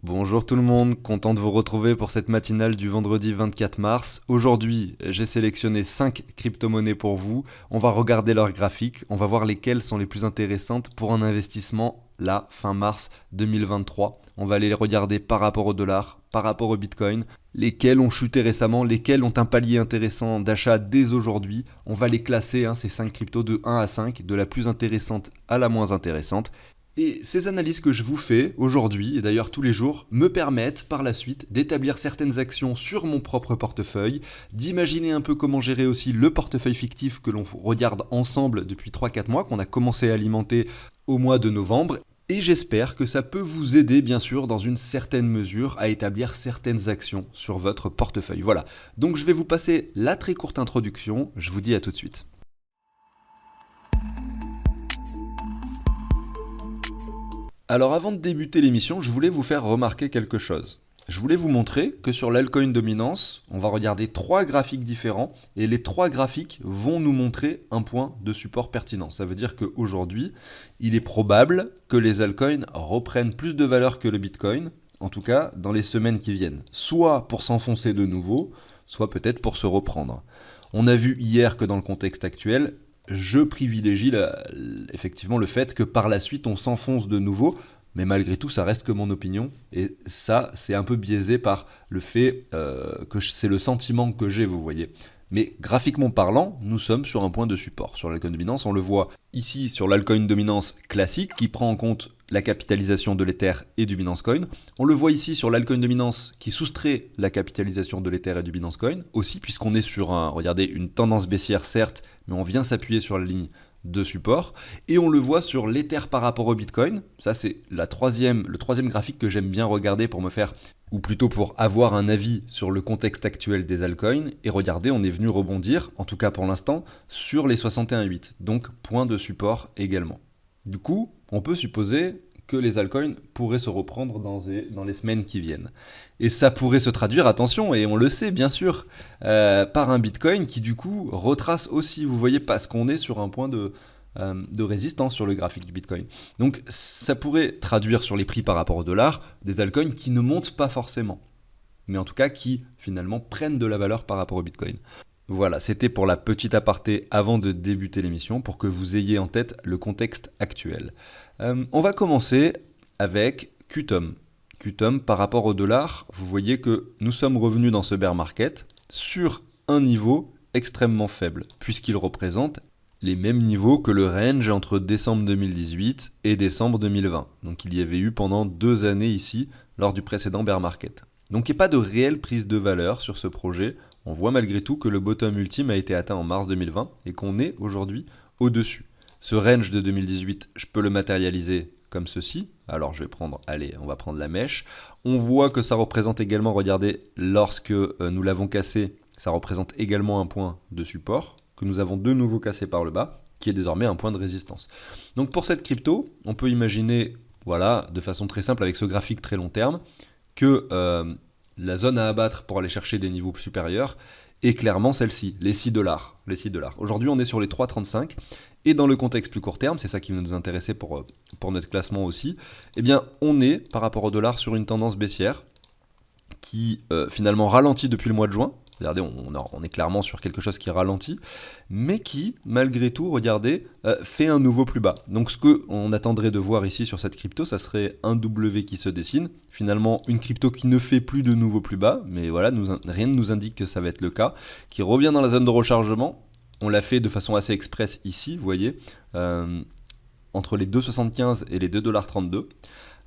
Bonjour tout le monde, content de vous retrouver pour cette matinale du vendredi 24 mars. Aujourd'hui, j'ai sélectionné 5 crypto-monnaies pour vous. On va regarder leurs graphiques, on va voir lesquelles sont les plus intéressantes pour un investissement là, fin mars 2023. On va aller les regarder par rapport au dollar, par rapport au bitcoin, lesquelles ont chuté récemment, lesquelles ont un palier intéressant d'achat dès aujourd'hui. On va les classer, ces 5 cryptos de 1 à 5, de la plus intéressante à la moins intéressante. Et ces analyses que je vous fais aujourd'hui, et d'ailleurs tous les jours, me permettent par la suite d'établir certaines actions sur mon propre portefeuille, d'imaginer un peu comment gérer aussi le portefeuille fictif que l'on regarde ensemble depuis 3-4 mois, qu'on a commencé à alimenter au mois de novembre. Et j'espère que ça peut vous aider, bien sûr, dans une certaine mesure, à établir certaines actions sur votre portefeuille. Voilà, donc je vais vous passer la très courte introduction, je vous dis à tout de suite. Alors avant de débuter l'émission, je voulais vous faire remarquer quelque chose. Je voulais vous montrer que sur l'altcoin dominance, on va regarder 3 graphiques différents et les 3 graphiques vont nous montrer un point de support pertinent. Ça veut dire qu'aujourd'hui, il est probable que les altcoins reprennent plus de valeur que le Bitcoin, en tout cas dans les semaines qui viennent, soit pour s'enfoncer de nouveau, soit peut-être pour se reprendre. On a vu hier que dans le contexte actuel, je privilégie effectivement le fait que par la suite on s'enfonce de nouveau, mais malgré tout ça reste que mon opinion, et ça c'est un peu biaisé par le fait que c'est le sentiment que j'ai, vous voyez. Mais graphiquement parlant, nous sommes sur un point de support. Sur l'altcoin dominance, on le voit ici sur l'altcoin dominance classique qui prend en compte la capitalisation de l'Ether et du Binance Coin. On le voit ici sur l'altcoin dominance qui soustrait la capitalisation de l'Ether et du Binance Coin aussi, puisqu'on est sur regardez, une tendance baissière certes, mais on vient s'appuyer sur la ligne de support. Et on le voit sur l'Ether par rapport au Bitcoin. Ça c'est le troisième graphique que j'aime bien regarder pour me faire, ou plutôt pour avoir un avis sur le contexte actuel des altcoins. Et regardez, on est venu rebondir, en tout cas pour l'instant, sur les 61,8. Donc point de support également. Du coup, on peut supposer que les altcoins pourraient se reprendre dans les semaines qui viennent. Et ça pourrait se traduire, attention, et on le sait bien sûr, par un Bitcoin qui du coup retrace aussi, vous voyez, parce qu'on est sur un point de résistance sur le graphique du Bitcoin. Donc ça pourrait traduire sur les prix par rapport au dollar des altcoins qui ne montent pas forcément, mais en tout cas qui finalement prennent de la valeur par rapport au Bitcoin. Voilà, c'était pour la petite aparté avant de débuter l'émission, pour que vous ayez en tête le contexte actuel. On va commencer avec Qtum. Qtum par rapport au dollar, vous voyez que nous sommes revenus dans ce bear market sur un niveau extrêmement faible, puisqu'il représente les mêmes niveaux que le range entre décembre 2018 et décembre 2020. Donc il y avait eu pendant 2 années ici, lors du précédent bear market. Donc il n'y a pas de réelle prise de valeur sur ce projet. On voit malgré tout que le bottom ultime a été atteint en mars 2020 et qu'on est aujourd'hui au-dessus. Ce range de 2018, je peux le matérialiser comme ceci. Alors je vais prendre, allez, on va prendre la mèche. On voit que ça représente également, regardez, lorsque nous l'avons cassé, ça représente également un point de support que nous avons de nouveau cassé par le bas, qui est désormais un point de résistance. Donc pour cette crypto, on peut imaginer, voilà, de façon très simple avec ce graphique très long terme, que la zone à abattre pour aller chercher des niveaux supérieurs est clairement celle-ci, les 6 dollars. Aujourd'hui, on est sur les 3,35 et dans le contexte plus court terme, c'est ça qui nous intéressait pour notre classement aussi, eh bien, on est par rapport au dollar sur une tendance baissière qui finalement ralentit depuis le mois de juin. Regardez, on est clairement sur quelque chose qui ralentit, mais qui, malgré tout, regardez, fait un nouveau plus bas. Donc ce qu'on attendrait de voir ici sur cette crypto, ça serait un W qui se dessine. Finalement, une crypto qui ne fait plus de nouveau plus bas, mais voilà, rien ne nous indique que ça va être le cas, qui revient dans la zone de rechargement. On l'a fait de façon assez express ici, vous voyez, entre les 2,75 et les 2,32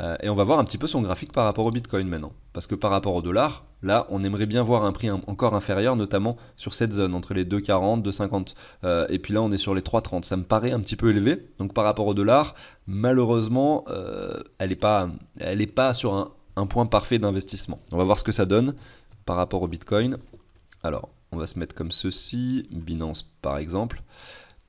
$. Et on va voir un petit peu son graphique par rapport au Bitcoin maintenant. Parce que par rapport au dollar, là, on aimerait bien voir un prix encore inférieur, notamment sur cette zone, entre les 2,40, 2,50. Et puis là, on est sur les 3,30. Ça me paraît un petit peu élevé. Donc par rapport au dollar, malheureusement, elle n'est pas sur un point parfait d'investissement. On va voir ce que ça donne par rapport au Bitcoin. Alors, on va se mettre comme ceci, Binance par exemple.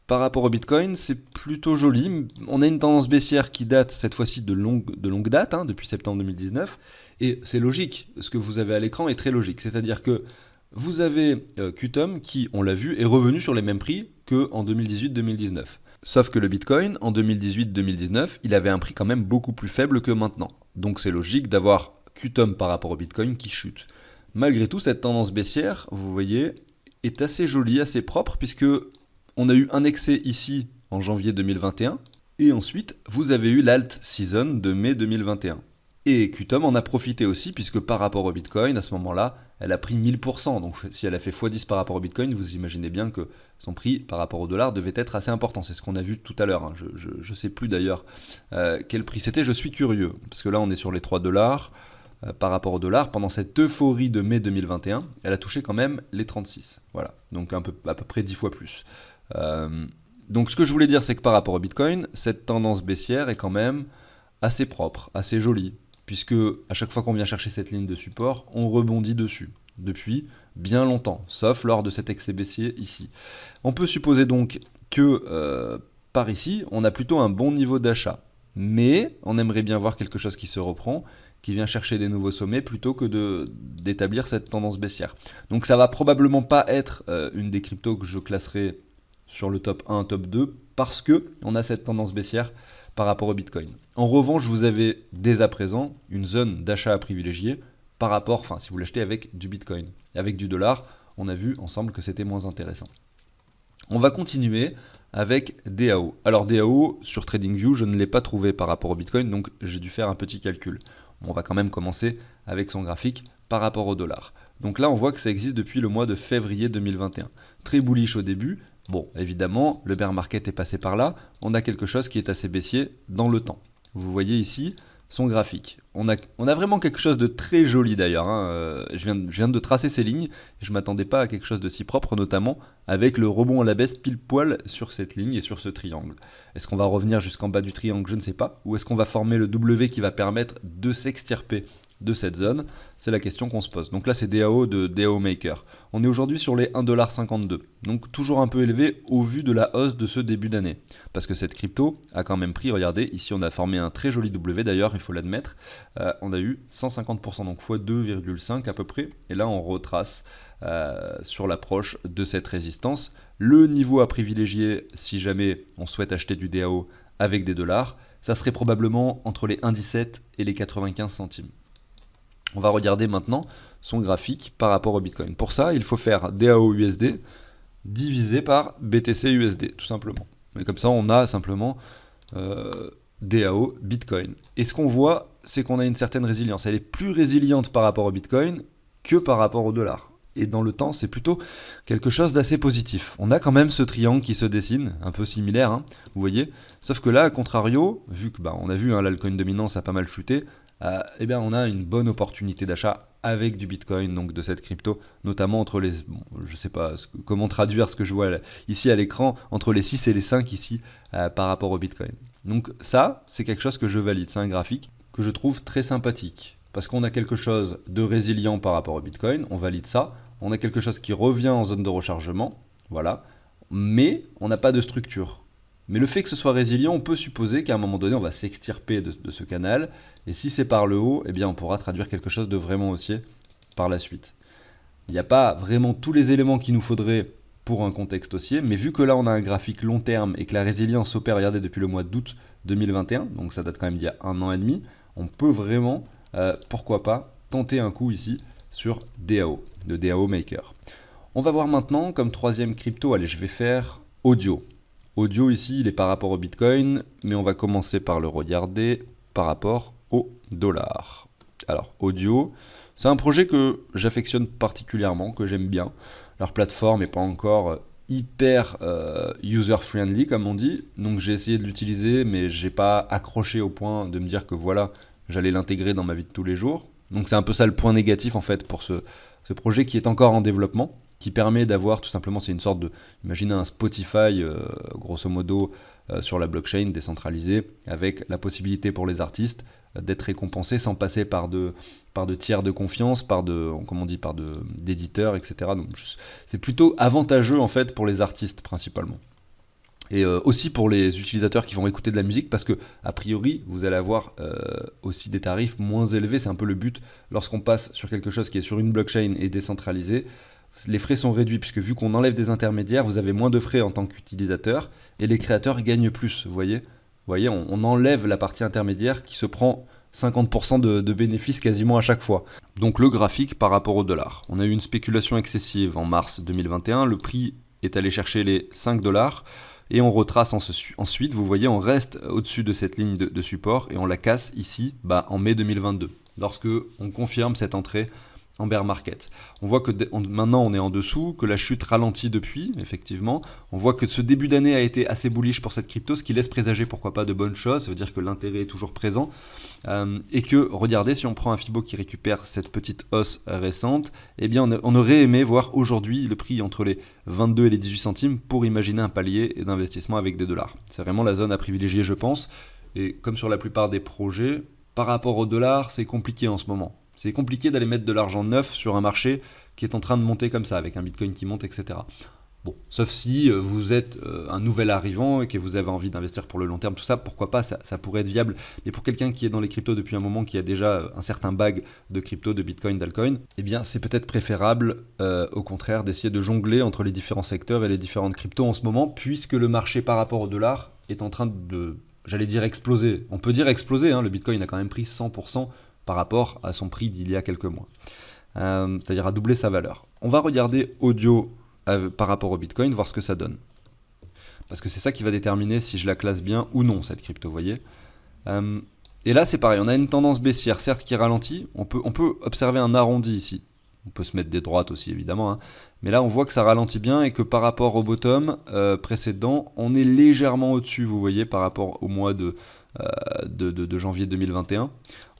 Par rapport au Bitcoin, c'est plutôt joli. On a une tendance baissière qui date cette fois-ci de longue date, depuis septembre 2019. Et c'est logique, ce que vous avez à l'écran est très logique. C'est-à-dire que vous avez Qtum qui, on l'a vu, est revenu sur les mêmes prix qu'en 2018-2019. Sauf que le Bitcoin, en 2018-2019, il avait un prix quand même beaucoup plus faible que maintenant. Donc c'est logique d'avoir Qtum par rapport au Bitcoin qui chute. Malgré tout, cette tendance baissière, vous voyez, est assez jolie, assez propre, puisque on a eu un excès ici en janvier 2021, et ensuite, vous avez eu l'alt season de mai 2021. Et Qtum en a profité aussi, puisque par rapport au Bitcoin, à ce moment-là, elle a pris 1000%. Donc si elle a fait x10 par rapport au Bitcoin, vous imaginez bien que son prix par rapport au dollar devait être assez important. C'est ce qu'on a vu tout à l'heure, hein. Je ne sais plus d'ailleurs quel prix c'était, je suis curieux. Parce que là, on est sur les 3 dollars. Par rapport au dollar, pendant cette euphorie de mai 2021, elle a touché quand même les 36. Voilà, donc à peu près 10 fois plus. Donc ce que je voulais dire, c'est que par rapport au Bitcoin, cette tendance baissière est quand même assez propre, assez jolie, puisque à chaque fois qu'on vient chercher cette ligne de support, on rebondit dessus, depuis bien longtemps, sauf lors de cet excès baissier ici. On peut supposer donc que par ici, on a plutôt un bon niveau d'achat, mais on aimerait bien voir quelque chose qui se reprend, qui vient chercher des nouveaux sommets plutôt que d'établir cette tendance baissière. Donc ça va probablement pas être une des cryptos que je classerai sur le top 1, top 2, parce que on a cette tendance baissière par rapport au Bitcoin. En revanche, vous avez dès à présent une zone d'achat à privilégier par rapport, enfin si vous l'achetez avec du Bitcoin. Avec du dollar, on a vu ensemble que c'était moins intéressant. On va continuer avec DAO. Alors DAO, sur TradingView, je ne l'ai pas trouvé par rapport au Bitcoin, donc j'ai dû faire un petit calcul. On va quand même commencer avec son graphique par rapport au dollar. Donc là, on voit que ça existe depuis le mois de février 2021. Très bullish au début. Bon, évidemment, le bear market est passé par là. On a quelque chose qui est assez baissier dans le temps. Vous voyez ici son graphique. On a vraiment quelque chose de très joli d'ailleurs, hein. Je viens de tracer ces lignes et je ne m'attendais pas à quelque chose de si propre, notamment avec le rebond à la baisse pile poil sur cette ligne et sur ce triangle. Est-ce qu'on va revenir jusqu'en bas du triangle? Je ne sais pas. Ou est-ce qu'on va former le W qui va permettre de s'extirper de cette zone? C'est la question qu'on se pose. Donc là, c'est DAO de DAO Maker. On est aujourd'hui sur les 1,52$. Donc toujours un peu élevé au vu de la hausse de ce début d'année. Parce que cette crypto a quand même pris, regardez, ici on a formé un très joli W d'ailleurs, il faut l'admettre. On a eu 150%, donc x 2,5 à peu près. Et là, on retrace sur l'approche de cette résistance. Le niveau à privilégier si jamais on souhaite acheter du DAO avec des dollars, ça serait probablement entre les 1,17 et les 95 centimes. On va regarder maintenant son graphique par rapport au Bitcoin. Pour ça, il faut faire DAO USD divisé par BTC USD, tout simplement. Et comme ça, on a simplement DAO Bitcoin. Et ce qu'on voit, c'est qu'on a une certaine résilience. Elle est plus résiliente par rapport au Bitcoin que par rapport au dollar. Et dans le temps, c'est plutôt quelque chose d'assez positif. On a quand même ce triangle qui se dessine, un peu similaire, hein, vous voyez. Sauf que là, à contrario, vu que on a vu l'altcoin dominance a pas mal chuté, eh bien on a une bonne opportunité d'achat avec du Bitcoin, donc de cette crypto, notamment entre les, je sais pas comment traduire ce que je vois ici à l'écran, entre les 6 et les 5 ici par rapport au Bitcoin. Donc ça, c'est quelque chose que je valide, c'est un graphique que je trouve très sympathique, parce qu'on a quelque chose de résilient par rapport au Bitcoin, on valide ça, on a quelque chose qui revient en zone de rechargement, voilà, mais on n'a pas de structure. Mais le fait que ce soit résilient, on peut supposer qu'à un moment donné, on va s'extirper de ce canal. Et si c'est par le haut, eh bien, on pourra traduire quelque chose de vraiment haussier par la suite. Il n'y a pas vraiment tous les éléments qu'il nous faudrait pour un contexte haussier. Mais vu que là, on a un graphique long terme et que la résilience s'opère, regardez, depuis le mois d'août 2021, donc ça date quand même d'il y a 1 an et demi, on peut vraiment, pourquoi pas, tenter un coup ici sur DAO, de DAO Maker. On va voir maintenant, comme troisième crypto, allez, je vais faire audio. Audio ici, il est par rapport au Bitcoin, mais on va commencer par le regarder par rapport au dollar. Alors, Audio, c'est un projet que j'affectionne particulièrement, que j'aime bien. Leur plateforme n'est pas encore hyper user-friendly, comme on dit, donc j'ai essayé de l'utiliser, mais j'ai pas accroché au point de me dire que voilà, j'allais l'intégrer dans ma vie de tous les jours. Donc c'est un peu ça le point négatif en fait pour ce projet qui est encore en développement, qui permet d'avoir tout simplement, c'est une sorte de, imaginez un Spotify grosso modo sur la blockchain décentralisée, avec la possibilité pour les artistes d'être récompensés sans passer par de tiers de confiance, par d'éditeurs, etc. Donc c'est plutôt avantageux en fait pour les artistes principalement. Et aussi pour les utilisateurs qui vont écouter de la musique, parce que a priori vous allez avoir aussi des tarifs moins élevés. C'est un peu le but lorsqu'on passe sur quelque chose qui est sur une blockchain et décentralisé. Les frais sont réduits puisque vu qu'on enlève des intermédiaires, vous avez moins de frais en tant qu'utilisateur et les créateurs gagnent plus. Vous voyez, on enlève la partie intermédiaire qui se prend 50% de bénéfices quasiment à chaque fois. Donc le graphique par rapport au dollar. On a eu une spéculation excessive en mars 2021, le prix est allé chercher les 5 dollars et on retrace ensuite, vous voyez, on reste au-dessus de cette ligne de support et on la casse ici en mai 2022, lorsque on confirme cette entrée en bear market. On voit que maintenant on est en dessous, que la chute ralentit depuis, effectivement. On voit que ce début d'année a été assez bullish pour cette crypto, ce qui laisse présager pourquoi pas de bonnes choses, ça veut dire que l'intérêt est toujours présent. Et que, regardez, si on prend un Fibo qui récupère cette petite hausse récente, eh bien on aurait aimé voir aujourd'hui le prix entre les 22 et les 18 centimes pour imaginer un palier d'investissement avec des dollars. C'est vraiment la zone à privilégier, je pense. Et comme sur la plupart des projets, par rapport au dollar, c'est compliqué en ce moment. C'est compliqué d'aller mettre de l'argent neuf sur un marché qui est en train de monter comme ça, avec un Bitcoin qui monte, etc. Bon, sauf si vous êtes un nouvel arrivant et que vous avez envie d'investir pour le long terme, tout ça, pourquoi pas, ça pourrait être viable. Mais pour quelqu'un qui est dans les cryptos depuis un moment, qui a déjà un certain bag de crypto, de Bitcoin, d'altcoin, eh bien c'est peut-être préférable, au contraire, d'essayer de jongler entre les différents secteurs et les différentes cryptos en ce moment, puisque le marché par rapport au dollar est en train de, j'allais dire exploser. On peut dire exploser, hein, le Bitcoin a quand même pris 100% par rapport à son prix d'il y a quelques mois. C'est-à-dire à doubler sa valeur. On va regarder audio par rapport au Bitcoin, voir ce que ça donne. Parce que c'est ça qui va déterminer si je la classe bien ou non, cette crypto, vous voyez. Et là, c'est pareil, on a une tendance baissière, certes qui ralentit. On peut observer un arrondi ici. On peut se mettre des droites aussi, évidemment. Hein. Mais là, on voit que ça ralentit bien et que par rapport au bottom précédent, on est légèrement au-dessus, vous voyez, par rapport au mois de janvier 2021.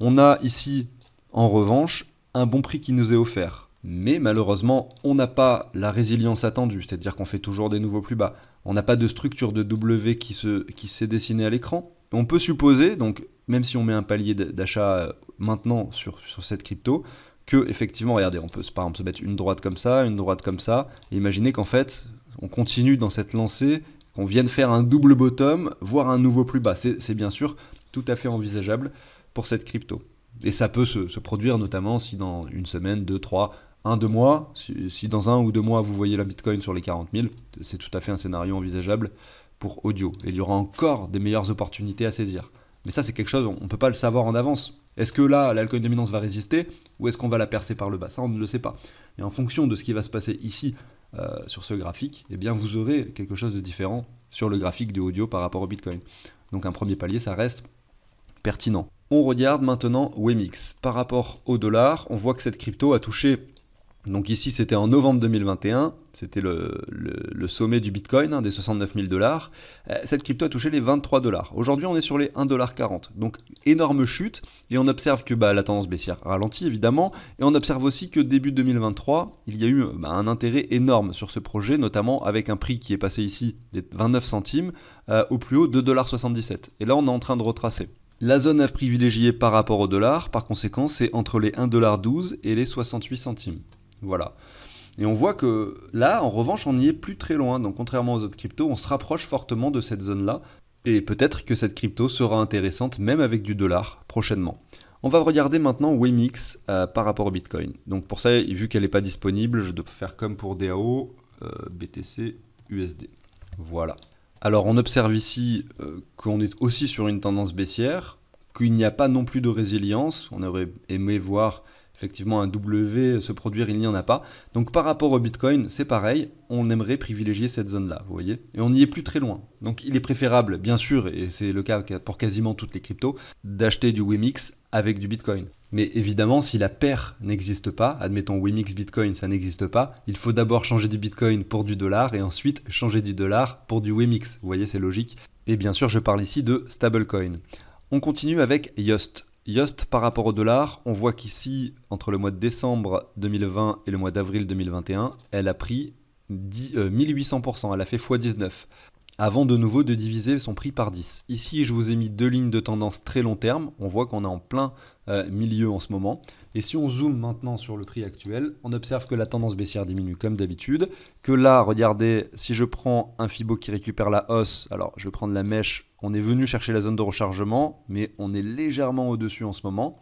On a ici, en revanche, un bon prix qui nous est offert. Mais malheureusement, on n'a pas la résilience attendue, c'est-à-dire qu'on fait toujours des nouveaux plus bas. On n'a pas de structure de W qui s'est dessinée à l'écran. On peut supposer, donc même si on met un palier d'achat maintenant sur cette crypto, que effectivement, regardez, on peut par exemple se mettre une droite comme ça, et imaginez qu'en fait, on continue dans cette lancée, qu'on vienne faire un double bottom, voire un nouveau plus bas. C'est bien sûr tout à fait envisageable pour cette crypto. Et ça peut se produire notamment si dans une semaine, 2, 3, 1, 2 mois, si dans 1 ou 2 mois vous voyez la Bitcoin sur les 40 000, c'est tout à fait un scénario envisageable pour audio. Et il y aura encore des meilleures opportunités à saisir. Mais ça c'est quelque chose, on ne peut pas le savoir en avance. Est-ce que là, l'altcoin dominance va résister ou est-ce qu'on va la percer par le bas? Ça on ne le sait pas. Et en fonction de ce qui va se passer ici, sur ce graphique, eh bien vous aurez quelque chose de différent sur le graphique de audio par rapport au Bitcoin. Donc un premier palier, ça reste pertinent. On regarde maintenant Wemix. Par rapport au dollar, on voit que cette crypto a touché, donc ici c'était en novembre 2021, c'était le sommet du Bitcoin, des 69 000 dollars. Cette crypto a touché les 23 dollars. Aujourd'hui on est sur les 1,40 $. Donc énorme chute, et on observe que la tendance baissière ralentit évidemment, et on observe aussi que début 2023, il y a eu un intérêt énorme sur ce projet, notamment avec un prix qui est passé ici des 29 centimes au plus haut de 2,77 $. Et là on est en train de retracer. La zone à privilégier par rapport au dollar, par conséquent, c'est entre les 1,12 $ et les 68 centimes. Voilà. Et on voit que là, en revanche, on n'y est plus très loin. Donc contrairement aux autres cryptos, on se rapproche fortement de cette zone-là. Et peut-être que cette crypto sera intéressante, même avec du dollar, prochainement. On va regarder maintenant Wemix par rapport au Bitcoin. Donc pour ça, vu qu'elle n'est pas disponible, je dois faire comme pour DAO, BTC, USD. Voilà. Alors on observe ici qu'on est aussi sur une tendance baissière, qu'il n'y a pas non plus de résilience. On aurait aimé voir effectivement un W se produire, il n'y en a pas. Donc par rapport au Bitcoin, c'est pareil, on aimerait privilégier cette zone-là, vous voyez. Et on n'y est plus très loin. Donc il est préférable, bien sûr, et c'est le cas pour quasiment toutes les cryptos, d'acheter du Wemix avec du Bitcoin. Mais évidemment, si la paire n'existe pas, admettons Wemix Bitcoin, ça n'existe pas, il faut d'abord changer du Bitcoin pour du dollar et ensuite changer du dollar pour du Wemix. Vous voyez, c'est logique. Et bien sûr, je parle ici de stablecoin. On continue avec Yost. Yost par rapport au dollar, on voit qu'ici, entre le mois de décembre 2020 et le mois d'avril 2021, elle a pris 1800%, elle a fait x19, avant de nouveau de diviser son prix par 10. Ici, je vous ai mis deux lignes de tendance très long terme, on voit qu'on est en plein milieu en ce moment. Et si on zoome maintenant sur le prix actuel, on observe que la tendance baissière diminue comme d'habitude, que là, regardez, si je prends un Fibo qui récupère la hausse, alors je vais prendre la mèche, on est venu chercher la zone de rechargement, mais on est légèrement au-dessus en ce moment.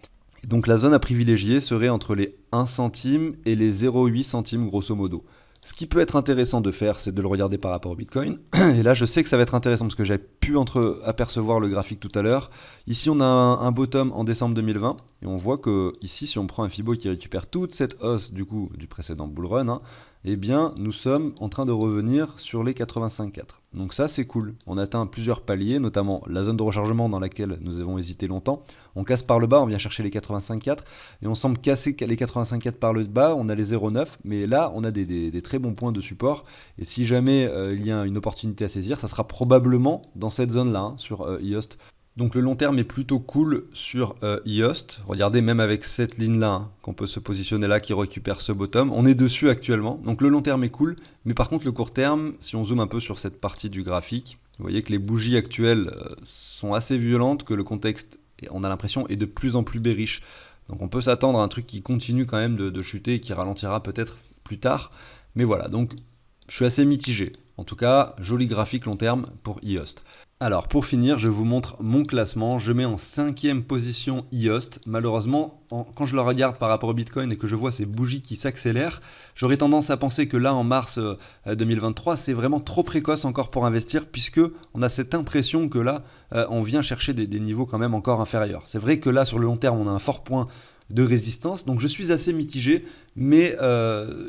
Donc la zone à privilégier serait entre les 1 centime et les 0,8 centimes grosso modo. Ce qui peut être intéressant de faire, c'est de le regarder par rapport au Bitcoin. Et là, je sais que ça va être intéressant parce que j'avais pu apercevoir le graphique tout à l'heure. Ici, on a un bottom en décembre 2020 et on voit que ici, si on prend un Fibo qui récupère toute cette hausse du coup du précédent bull run, hein, eh bien, nous sommes en train de revenir sur les 85,4. Donc ça, c'est cool. On atteint plusieurs paliers, notamment la zone de rechargement dans laquelle nous avons hésité longtemps. On casse par le bas, on vient chercher les 85,4 et on semble casser les 85,4 par le bas. On a les 0,9, mais là, on a des très bons points de support. Et si jamais il y a une opportunité à saisir, ça sera probablement dans cette zone-là, hein, sur IOST. Donc le long terme est plutôt cool sur IOST. Regardez, même avec cette ligne-là, hein, qu'on peut se positionner là, qui récupère ce bottom. On est dessus actuellement. Donc le long terme est cool. Mais par contre, le court terme, si on zoome un peu sur cette partie du graphique, vous voyez que les bougies actuelles sont assez violentes, que le contexte, on a l'impression, est de plus en plus bearish. Donc on peut s'attendre à un truc qui continue quand même de chuter et qui ralentira peut-être plus tard. Mais voilà, donc je suis assez mitigé. En tout cas, joli graphique long terme pour IOST. Alors pour finir, je vous montre mon classement. Je mets en 5e position IOST. Malheureusement, quand je le regarde par rapport au Bitcoin et que je vois ces bougies qui s'accélèrent, j'aurais tendance à penser que là en mars 2023, c'est vraiment trop précoce encore pour investir, puisque on a cette impression que là, on vient chercher des niveaux quand même encore inférieurs. C'est vrai que là, sur le long terme, on a un fort point de résistance, donc je suis assez mitigé, mais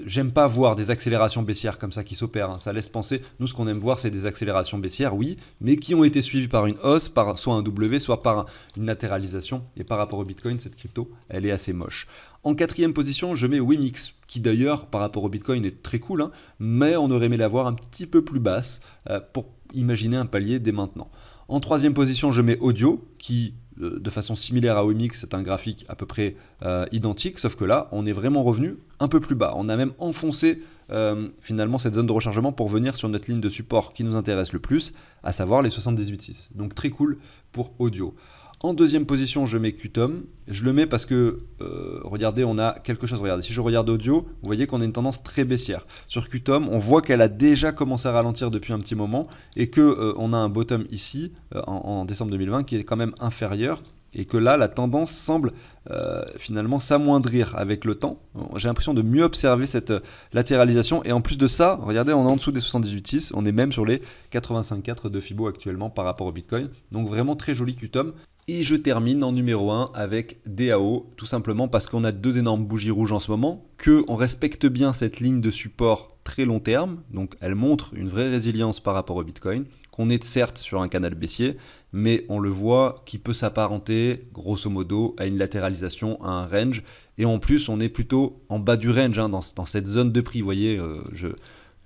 j'aime pas voir des accélérations baissières comme ça qui s'opèrent, hein. Ça laisse penser, nous ce qu'on aime voir c'est des accélérations baissières, oui, mais qui ont été suivies par une hausse, par soit un W, soit par une latéralisation, et par rapport au Bitcoin, cette crypto, elle est assez moche. En 4e position, je mets Wemix, qui d'ailleurs, par rapport au Bitcoin, est très cool, hein, mais on aurait aimé la voir un petit peu plus basse pour imaginer un palier dès maintenant. En 3e position, je mets Audio, qui de façon similaire à Wemix, c'est un graphique à peu près identique, sauf que là, on est vraiment revenu un peu plus bas. On a même enfoncé finalement cette zone de rechargement pour venir sur notre ligne de support qui nous intéresse le plus, à savoir les 78,6. Donc très cool pour Audio. En 2e position, je mets Qtum. Je le mets parce que, regardez, on a quelque chose. Regardez, si je regarde Audio, vous voyez qu'on a une tendance très baissière. Sur Qtum, on voit qu'elle a déjà commencé à ralentir depuis un petit moment et qu'on a un bottom ici, en décembre 2020, qui est quand même inférieur. Et que là, la tendance semble finalement s'amoindrir avec le temps. J'ai l'impression de mieux observer cette latéralisation. Et en plus de ça, regardez, on est en dessous des 78,6. On est même sur les 85,4 de Fibo actuellement par rapport au Bitcoin. Donc vraiment très joli Qtum. Et je termine en numéro 1 avec DAO, tout simplement parce qu'on a deux énormes bougies rouges en ce moment, qu'on respecte bien cette ligne de support très long terme, donc elle montre une vraie résilience par rapport au Bitcoin, qu'on est certes sur un canal baissier, mais on le voit qui peut s'apparenter grosso modo à une latéralisation, à un range, et en plus on est plutôt en bas du range, hein, dans cette zone de prix, vous voyez,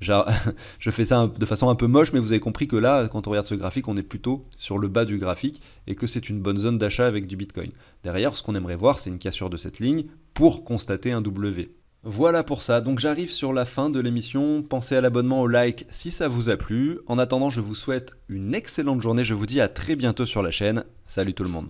je fais ça de façon un peu moche, mais vous avez compris que là, quand on regarde ce graphique, on est plutôt sur le bas du graphique et que c'est une bonne zone d'achat avec du Bitcoin. Derrière, ce qu'on aimerait voir, c'est une cassure de cette ligne pour constater un W. Voilà pour ça, donc j'arrive sur la fin de l'émission. Pensez à l'abonnement, au like si ça vous a plu. En attendant, je vous souhaite une excellente journée. Je vous dis à très bientôt sur la chaîne. Salut tout le monde.